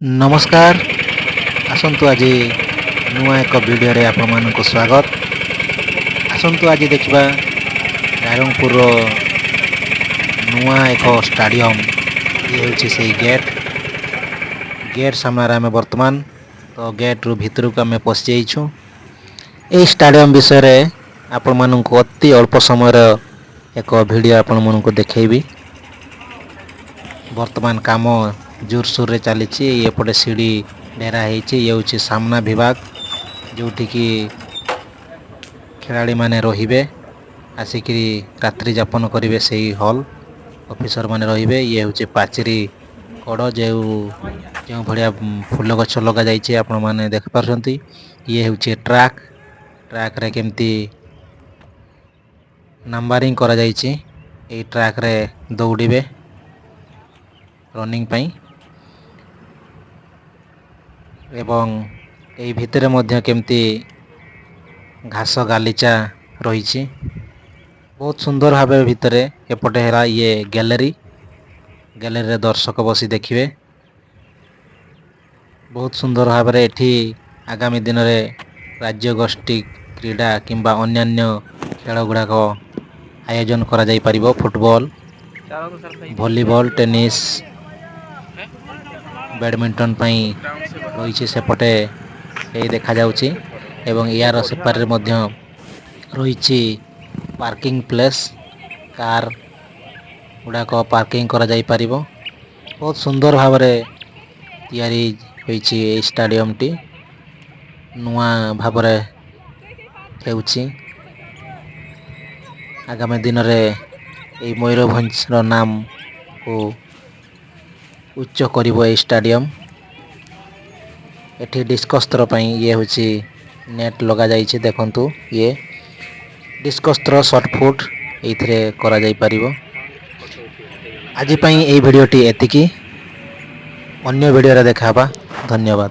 नमस्कार। आसतु आज नुआ एक वीडियो रे आपण मानक स्वागत। आसतु आज देखिबा रायरंगपुर नुआ एक स्टेडियम। ये होची से गेट सामने आमे वर्तमान तो गेट रु भितर को आमे पसि जाइछु। ए स्टेडियम विषय रे आपण मानक अति अल्प समय एक वीडियो आपण मानक देखैबी। वर्तमान काम जोरसोर रे चली एपटे सीढ़ी ढेरा ये हूँ सामना विभाग जोटि की खिलाड़ी माने रहिबे आसिकी रात्रि यापन करेंगे से हॉल ऑफिसर माने रहिबे। ये हूँ पाचेरी कड़ जो भाया फूल गछ लगा जाइए आपण माने देख पारछंती। ये हूँ ट्रैक रे केमती नंबरिंग करा जाइए। ए ट्रैक रे दौड़िबे रनिंग पाई एवं यही भितर मध्य केमती घास गालीचा रही बहुत सुंदर भाव भितर। एपटे है ये गैलरी रे दर्शक बसी देखिए बहुत सुंदर भाव एठी आगामी दिन में राज्य गोष्ठी क्रीड़ा किंबा अन्यान्य खेल गुड़ाक आयोजन करा जाई परिबो। फुटबॉल वॉलीबॉल टेनिस बैडमिंटन पाई रही सेपटे यही देखा जाउची एवं यार सेपारे मध्य रही पार्किंग प्लेस कार गुड़ाक पार्किंग करा जाई परिबो। बहुत सुंदर भाव तैयारी होईची स्टेडियम टी नुआ भाव हेउची। आगामी दिन में मयूरभंज नाम को उच्च करिबो ए स्टेडियम। एठी डिस्कस थ्रो पई ये होची नेट लगा जाइए। देखंतु ये डिस्कस थ्रो शॉर्ट फुट एथिरे करा जाई परिबो। आज पई ए वीडियोटी एतिकी अन्य वीडियो रे देखाबा। धन्यवाद।